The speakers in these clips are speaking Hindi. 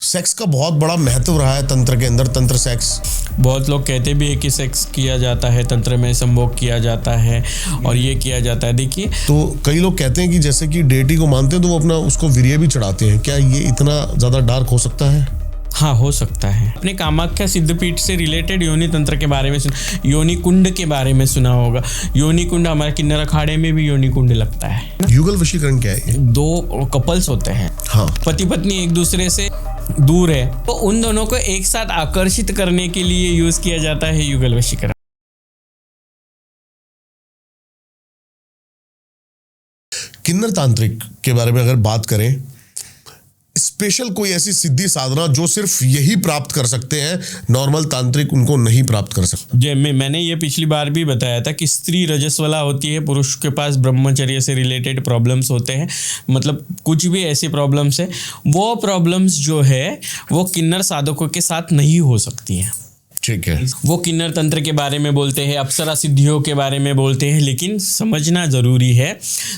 सेक्स का बहुत बड़ा महत्व रहा है तंत्र के अंदर, तंत्र सेक्स। बहुत लोग कहते भी है कि सेक्स किया जाता है तंत्र में, संभोग किया जाता है और ये किया जाता है। देखिए, तो कई लोग कहते हैं कि जैसे कि डेटी को मानते हैं तो वो अपना उसको वीर्य भी चढ़ाते हैं। क्या ये इतना ज्यादा डार्क हो सकता है? हाँ, हो सकता है। अपने कामाख्या सिद्धपीठ से रिलेटेड योनि तंत्र के बारे में योनि कुंड के बारे में सुना होगा। योनि कुंड हमारे किन्नर अखाड़े में भी योनि कुंड लगता है। युगल वशीकरण क्या है? दो कपल्स होते हैं, हाँ, पति पत्नी एक दूसरे से दूर है, तो उन दोनों को एक साथ आकर्षित करने के लिए यूज किया जाता है युगल वशीकरण। किन्नर तांत्रिक के बारे में अगर बात करें, स्पेशल कोई ऐसी सिद्धि साधना जो सिर्फ यही प्राप्त कर सकते हैं, नॉर्मल तांत्रिक उनको नहीं प्राप्त कर सकते? मैंने ये पिछली बार भी बताया था कि स्त्री रजस्वला होती है, पुरुष के पास ब्रह्मचर्य से रिलेटेड प्रॉब्लम्स होते हैं, मतलब कुछ भी ऐसी प्रॉब्लम्स है, वो प्रॉब्लम्स जो है वो किन्नर साधकों के साथ नहीं हो सकती हैं। ठीक है। वो किन्नर तंत्र के बारे में बोलते हैं, अप्सरा सिद्धियों के बारे में बोलते हैं, लेकिन समझना जरूरी है,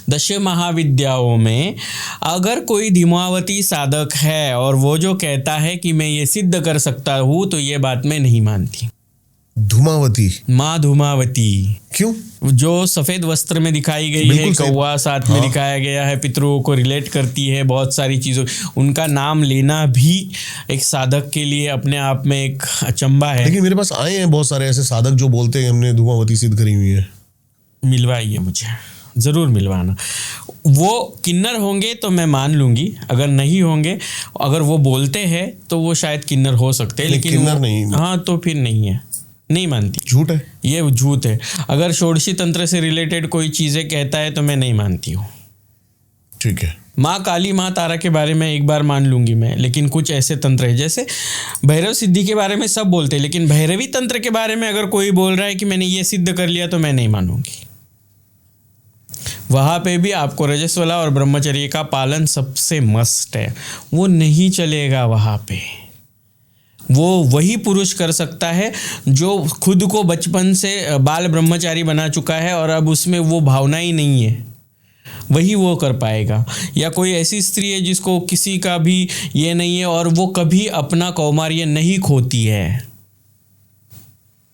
दश महाविद्याओं में अगर कोई धूमावती साधक है और वो जो कहता है कि मैं ये सिद्ध कर सकता हूँ, तो ये बात मैं नहीं मानती। धूमावती, माँ धूमावती, क्यों? जो सफेद वस्त्र में दिखाई गई है, कौवा साथ में दिखाया गया है, पितरों को रिलेट करती है बहुत सारी चीज़ों, उनका नाम लेना भी एक साधक के लिए अपने आप में एक अचंबा है। लेकिन मेरे पास आए हैं बहुत सारे ऐसे साधक जो बोलते हैं हमने धूमावती सिद्ध करी हुई है। मिलवाइए मुझे, ज़रूर मिलवाना। वो किन्नर होंगे तो मैं मान लूँगी, अगर नहीं होंगे, अगर वो बोलते हैं तो वो शायद किन्नर हो सकते हैं, लेकिन किन्नर नहीं। हाँ, तो फिर नहीं है, नहीं मानती। झूठ है, ये झूठ है। अगर षोडशी तंत्र से रिलेटेड कोई चीज़ें कहता है तो मैं नहीं मानती हूँ। ठीक है। माँ काली, माँ तारा के बारे में एक बार मान लूंगी मैं, लेकिन कुछ ऐसे तंत्र है, जैसे भैरव सिद्धि के बारे में सब बोलते हैं, लेकिन भैरवी तंत्र के बारे में अगर कोई बोल रहा है कि मैंने ये सिद्ध कर लिया, तो मैं नहीं मानूंगी। वहाँ पे भी आपको रजस्वला और ब्रह्मचर्य का पालन सबसे मस्ट है, वो नहीं चलेगा वहाँ पे। वो वही पुरुष कर सकता है जो खुद को बचपन से बाल ब्रह्मचारी बना चुका है और अब उसमें वो भावना ही नहीं है, वही वो कर पाएगा। या कोई ऐसी स्त्री है जिसको किसी का भी ये नहीं है और वो कभी अपना कौमार्य नहीं खोती है।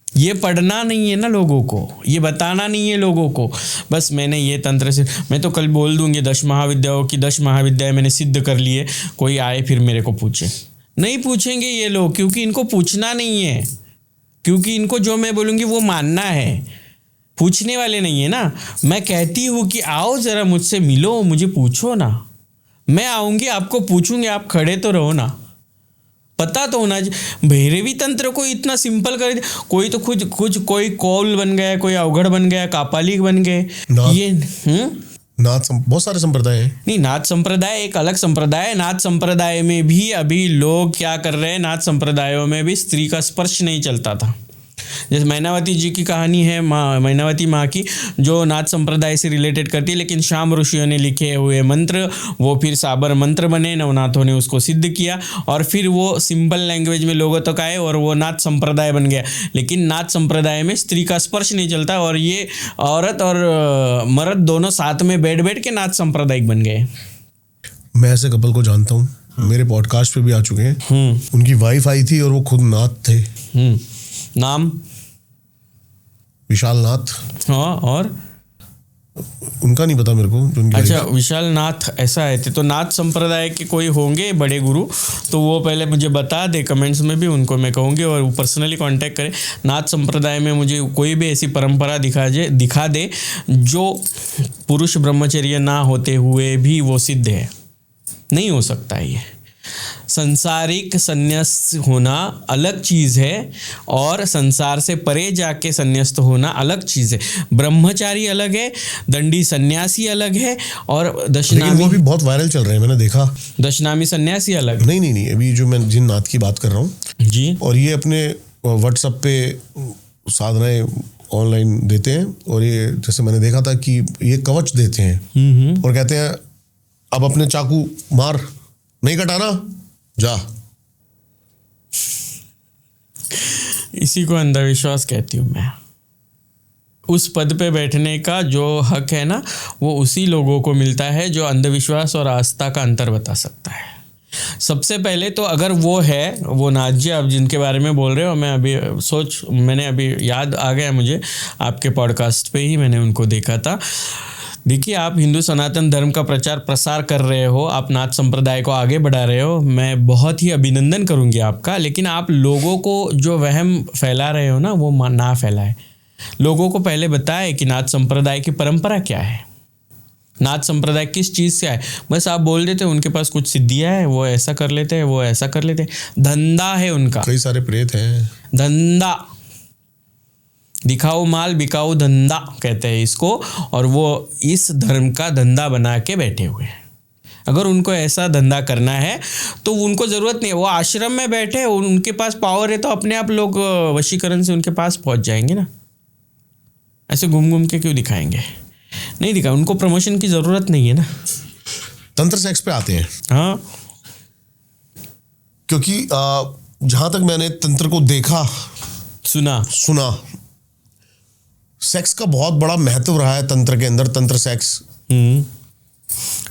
ये पढ़ना नहीं है ना लोगों को, ये बताना नहीं है लोगों को, बस मैंने ये तंत्र से, मैं तो कल बोल दूंगी 10 महाविद्याओं की 10 महाविद्याएं मैंने सिद्ध कर लिए, कोई आए फिर मेरे को पूछे। नहीं पूछेंगे ये लोग, क्योंकि इनको पूछना नहीं है, क्योंकि इनको जो मैं बोलूँगी वो मानना है, पूछने वाले नहीं है ना। मैं कहती हूँ कि आओ ज़रा मुझसे मिलो, मुझे पूछो ना, मैं आऊँगी, आपको पूछूंगी, आप खड़े तो रहो ना, पता तो होना चाहिए। भैरवी तंत्र को इतना सिंपल कर दिया, कोई तो कुछ कोई कौल बन गया, कोई अवघड़ बन गया, कापालिक बन गए, ये नाथ बहुत सारे संप्रदाय हैं। नहीं, नाथ संप्रदाय एक अलग संप्रदाय है। नाथ संप्रदाय में भी अभी लोग क्या कर रहे हैं, नाथ संप्रदायों में भी स्त्री का स्पर्श नहीं चलता था। जैसे मैनावती जी की कहानी है, मैनावती माँ की, जो नाथ संप्रदाय से रिलेटेड करती है, लेकिन शाम ऋषियों ने लिखे हुए मंत्र वो फिर साबर मंत्र बने, नवनाथों ने उसको सिद्ध किया और फिर वो सिंपल लैंग्वेज में लोगों तक आए और वो नाथ संप्रदाय बन गया। लेकिन नाथ संप्रदाय में स्त्री का स्पर्श नहीं चलता और ये औरत और मर्द दोनों साथ में बैठ के नाथ सांप्रदायिक बन गए। मैं ऐसे कपल को जानता हूँ, मेरे पॉडकास्ट पे भी आ चुके हैं। उनकी वाइफ आई थी और वो खुद नाथ थे। नाम विशाल नाथ। हाँ, और उनका नहीं पता मेरे को। अच्छा, विशाल नाथ ऐसा है, तो नाथ संप्रदाय के कोई होंगे बड़े गुरु, तो वो पहले मुझे बता दे, कमेंट्स में भी उनको मैं कहूँगी और वो पर्सनली कांटेक्ट करें। नाथ संप्रदाय में मुझे कोई भी ऐसी परंपरा दिखा दे जो पुरुष ब्रह्मचर्य ना होते हुए भी वो सिद्ध है। नहीं हो सकता है ये। संसारिक संन्यास होना अलग चीज़ है और संसार से परे जाके संन्यास्त होना अलग चीज़ है। ब्रह्मचारी अलग है, दंडी सन्यासी अलग है और दशनामी, वो भी बहुत वायरल चल रहे हैं, मैंने देखा। दशनामी सन्यासी अलग। नहीं, अभी जो मैं जिन नाथ की बात कर रहा हूँ जी, और ये अपने व्हाट्सएप पे साधनाएं ऑनलाइन देते हैं और ये जैसे मैंने देखा था कि ये कवच देते हैं और कहते हैं अब अपने चाकू मार, नहीं कटाना, जा। इसी को अंधविश्वास कहती हूँ मैं। उस पद पे बैठने का जो हक है ना, वो उसी लोगों को मिलता है जो अंधविश्वास और आस्था का अंतर बता सकता है। सबसे पहले तो अगर वो है, वो नाथ जी आप जिनके बारे में बोल रहे हो, मैंने अभी याद आ गया मुझे, आपके पॉडकास्ट पे ही मैंने उनको देखा था। देखिए, आप हिंदू सनातन धर्म का प्रचार प्रसार कर रहे हो, आप नाथ संप्रदाय को आगे बढ़ा रहे हो, मैं बहुत ही अभिनंदन करूंगी आपका। लेकिन आप लोगों को जो वहम फैला रहे हो ना, वो ना फैलाए। लोगों को पहले बताए कि नाथ संप्रदाय की परंपरा क्या है, नाथ संप्रदाय किस चीज़ से आए। बस आप बोल देते उनके पास कुछ सिद्धियाँ है, वो ऐसा कर लेते हैं, वो ऐसा कर लेते हैं। धंधा है उनका, कई सारे प्रेत हैं, धंधा, दिखाओ माल बिकाओ धंधा कहते हैं इसको, और वो इस धर्म का धंधा बना के बैठे हुए हैं। अगर उनको ऐसा धंधा करना है तो उनको ज़रूरत नहीं है, वो आश्रम में बैठे, उनके पास पावर है तो अपने आप लोग वशीकरण से उनके पास पहुंच जाएंगे ना। ऐसे घूम घूम के क्यों दिखाएंगे? नहीं दिखा, उनको प्रमोशन की ज़रूरत नहीं है ना। तंत्र सेक्स पे आते हैं। हाँ, क्योंकि जहां तक मैंने तंत्र को देखा सुना, सेक्स का बहुत बड़ा महत्व रहा है तंत्र के अंदर, तंत्र सेक्स।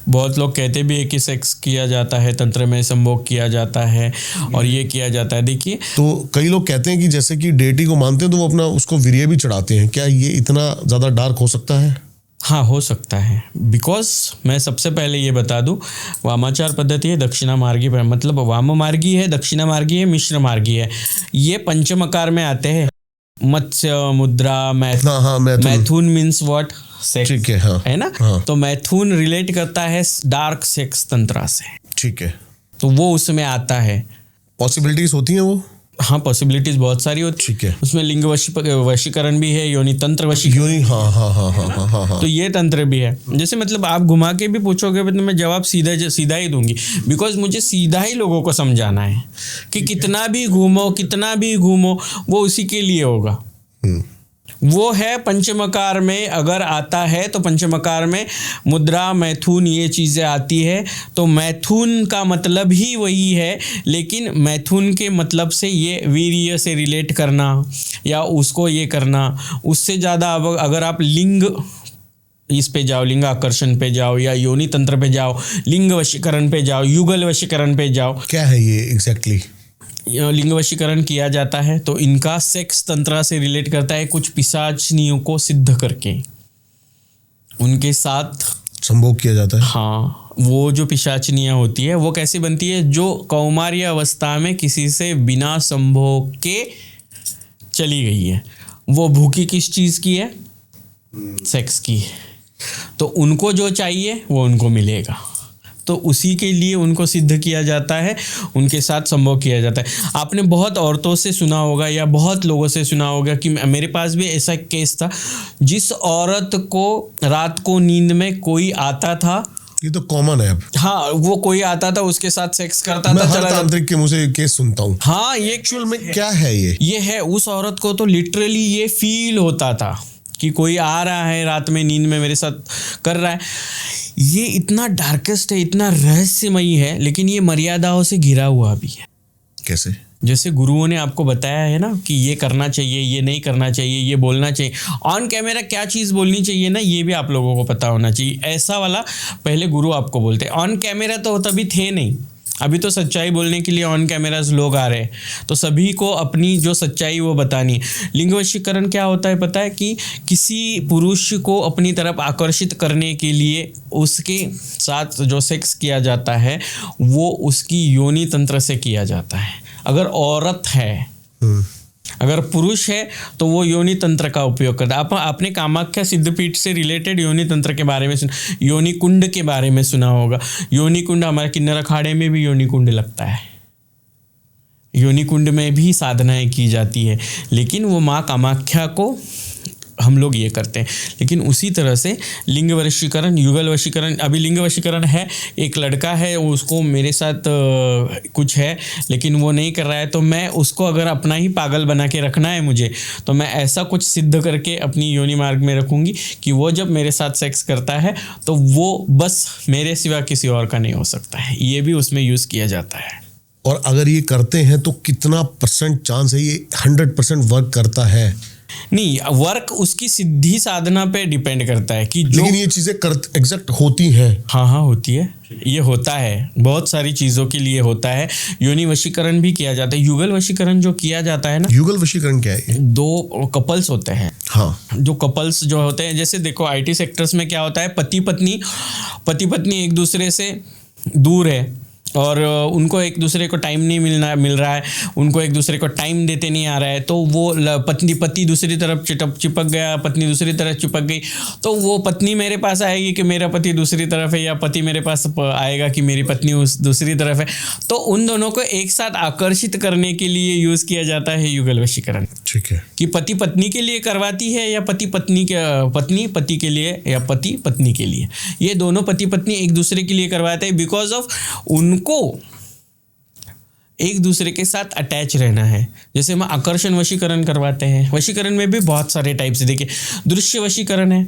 बहुत लोग कहते भी है कि सेक्स किया जाता है तंत्र में, संभोग किया जाता है और ये किया जाता है। देखिए, तो कई लोग कहते हैं कि जैसे कि डेटी को मानते हैं तो वो अपना उसको वीर्य भी चढ़ाते हैं। क्या ये इतना ज़्यादा डार्क हो सकता है? हाँ, हो सकता है। बिकॉज मैं सबसे पहले ये बता दूं, वामाचार पद्धति है, दक्षिणा मार्गी, मतलब वाम मार्गी है, दक्षिणा मार्गी है, मिश्र मार्गी है। ये पंचमकार में आते हैं। मत्स्य, मुद्रा, मैथुन मीन्स व्हाट? सेक्स, ठीक है, हाँ, है ना? हाँ। तो मैथुन रिलेट करता है डार्क सेक्स तंत्रा से, ठीक है, तो वो उसमें आता है। पॉसिबिलिटीज होती हैं वो? हाँ, पॉसिबिलिटीज बहुत सारी होती है। ठीक है, उसमें लिंग वशीकरण भी है, योनि तंत्र वशीकरण, हाँ। तो ये तंत्र भी है। जैसे मतलब आप घुमा के भी पूछोगे तो मैं जवाब सीधा ही दूंगी, बिकॉज मुझे सीधा ही लोगों को समझाना है कि कितना भी घूमो वो उसी के लिए होगा। वो है पंचमकार में अगर आता है तो पंचमकार में मुद्रा, मैथुन, ये चीज़ें आती है। तो मैथुन का मतलब ही वही है, लेकिन मैथुन के मतलब से ये वीर्य से रिलेट करना या उसको ये करना, उससे ज़्यादा अगर आप लिंग इस पे जाओ, लिंग आकर्षण पे जाओ या योनि तंत्र पे जाओ, लिंग वशीकरण पे जाओ, युगल वशीकरण पे जाओ। क्या है ये एग्जैक्टली? लिंग वशीकरण किया जाता है तो इनका सेक्स तंत्र से रिलेट करता है, कुछ पिशाचनियों को सिद्ध करके उनके साथ संभोग किया जाता है। हाँ, वो जो पिशाचनियाँ होती है वो कैसी बनती है? जो कौमार्य अवस्था में किसी से बिना संभोग के चली गई है, वो भूखी किस चीज़ की है? सेक्स की। तो उनको जो चाहिए वो उनको मिलेगा, तो उसी के लिए उनको सिद्ध किया जाता है, उनके साथ संभोग किया जाता है। आपने बहुत औरतों से सुना होगा या बहुत लोगों से सुना होगा कि मेरे पास भी ऐसा एक केस था, जिस औरत को रात को नींद में कोई आता था। ये तो कॉमन है अब। हाँ, वो कोई आता था, उसके साथ सेक्स करता मैं था, हर तांत्रिक के मुंह से केस सुनता हूँ। हाँ, ये एक्चुअल में क्या है ये है, उस औरत को तो लिटरली ये फील होता था कि कोई आ रहा है रात में नींद में मेरे साथ कर रहा है। ये इतना डार्केस्ट है, इतना रहस्यमयी है, लेकिन ये मर्यादाओं से घिरा हुआ भी है। कैसे? जैसे गुरुओं ने आपको बताया है ना कि ये करना चाहिए, ये नहीं करना चाहिए, ये बोलना चाहिए, ऑन कैमरा क्या चीज़ बोलनी चाहिए ना, ये भी आप लोगों को पता होना चाहिए। ऐसा वाला पहले गुरु आपको बोलते। ऑन कैमरा तो तभी थे नहीं, अभी तो सच्चाई बोलने के लिए ऑन कैमराज लोग आ रहे हैं, तो सभी को अपनी जो सच्चाई वो बतानी है। लिंग वशीकरण क्या होता है पता है? कि किसी पुरुष को अपनी तरफ आकर्षित करने के लिए उसके साथ जो सेक्स किया जाता है वो उसकी योनि तंत्र से किया जाता है। अगर औरत है, अगर पुरुष है तो वो योनि तंत्र का उपयोग करता है। आपने कामाख्या सिद्धपीठ से रिलेटेड योनि तंत्र के बारे में सुना, योनि कुंड के बारे में सुना होगा। योनि कुंड हमारे किन्नर अखाड़े में भी योनि कुंड लगता है, योनि कुंड में भी साधनाएं की जाती है, लेकिन वो माँ कामाख्या को हम लोग ये करते हैं। लेकिन उसी तरह से लिंग वशीकरण, युगल वशीकरण, अभी लिंग वशीकरण है, एक लड़का है उसको मेरे साथ कुछ है लेकिन वो नहीं कर रहा है, तो मैं उसको अगर अपना ही पागल बना के रखना है मुझे, तो मैं ऐसा कुछ सिद्ध करके अपनी योनि मार्ग में रखूँगी कि वो जब मेरे साथ सेक्स करता है तो वो बस मेरे सिवा किसी और का नहीं हो सकता है। ये भी उसमें यूज़ किया जाता है। और अगर ये करते हैं तो कितना % चांस है ये 100% वर्क करता है? नहीं, वर्क उसकी सिद्धि साधना पे डिपेंड करता है कि जो, लेकिन ये चीजें एग्जैक्ट होती हैं। हाँ होती है, ये होता है, बहुत सारी चीज़ों के लिए होता है। योनि वशीकरण भी किया जाता है। युगल वशीकरण जो किया जाता है ना, युगल वशीकरण क्या है? 2 कपल्स होते हैं। हाँ, जो कपल्स जो होते हैं, जैसे देखो आईटी सेक्टर्स में क्या होता है, पति पत्नी एक दूसरे से दूर है और उनको एक दूसरे को टाइम नहीं मिल रहा है, उनको एक दूसरे को टाइम देते नहीं आ रहा है, तो वो पति दूसरी तरफ चिपक गया, पत्नी दूसरी तरफ चिपक गई, तो वो पत्नी मेरे पास आएगी कि मेरा पति दूसरी तरफ है, या पति मेरे पास आएगा कि मेरी पत्नी उस दूसरी तरफ है। तो उन दोनों को एक साथ आकर्षित करने के लिए यूज़ किया जाता है युगल वशीकरण। ठीक है, कि पति पत्नी के लिए करवाती है या पति पति के लिए या पति पत्नी के लिए, ये दोनों पति पत्नी एक दूसरे के लिए करवाते हैं, बिकॉज ऑफ उनको एक दूसरे के साथ अटैच रहना है। जैसे हम आकर्षण वशीकरण करवाते हैं, वशीकरण में भी बहुत सारे टाइप्स है। देखिए, दृश्य वशीकरण है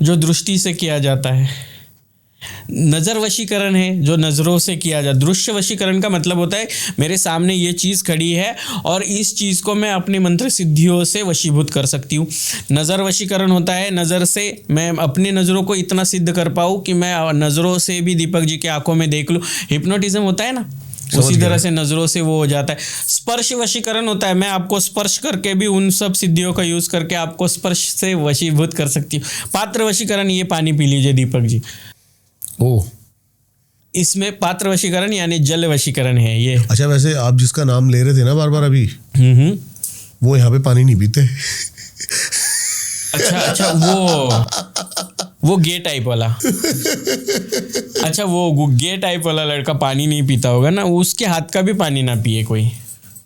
जो दृष्टि से किया जाता है, नज़र वशीकरण है जो नज़रों से किया जाता है। दृश्य वशीकरण का मतलब होता है मेरे सामने ये चीज़ खड़ी है और इस चीज़ को मैं अपनी मंत्र सिद्धियों से वशीभूत कर सकती हूँ। नज़र वशीकरण होता है नज़र से मैं अपनी नज़रों को इतना सिद्ध कर पाऊँ कि मैं नज़रों से भी दीपक जी की आंखों में देख लूँ। हिप्नोटिज्म होता है ना, उसी तरह से नज़रों से वो हो जाता है। स्पर्श वशीकरण होता है, मैं आपको स्पर्श करके भी उन सब सिद्धियों का यूज़ करके आपको स्पर्श से वशीभूत कर सकती हूँ। पात्र वशीकरण, ये पानी पी लीजिए दीपक जी। ओह, इसमें पात्र वशीकरण यानी जल वशीकरण है ये। अच्छा, वैसे आप जिसका नाम ले रहे थे ना बार बार अभी, वो यहाँ पे पानी नहीं पीते। अच्छा, वो गे टाइप वाला। अच्छा, वो गे टाइप वाला लड़का पानी नहीं पीता होगा ना, उसके हाथ का भी पानी ना पिए कोई,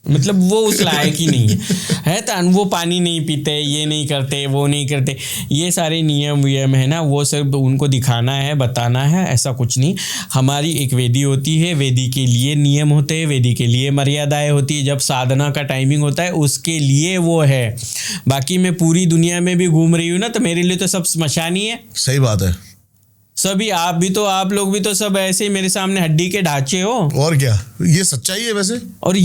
मतलब वो उस लायक ही नहीं है तो वो पानी नहीं पीते, ये नहीं करते, वो नहीं करते, ये सारे नियम है ना, वो सिर्फ उनको दिखाना है, बताना है, ऐसा कुछ नहीं। हमारी एक वेदी होती है, वेदी के लिए नियम होते हैं, वेदी के लिए मर्यादाएं होती है, जब साधना का टाइमिंग होता है उसके लिए वो है। बाकी मैं पूरी दुनिया में भी घूम रही हूँ ना, तो मेरे लिए तो सब स्मशान ही है। सही बात है। सभी आप लोग भी तो सब ऐसे ही मेरे सामने हड्डी के ढांचे हो। और क्या, ये सच्चाई है वैसे। और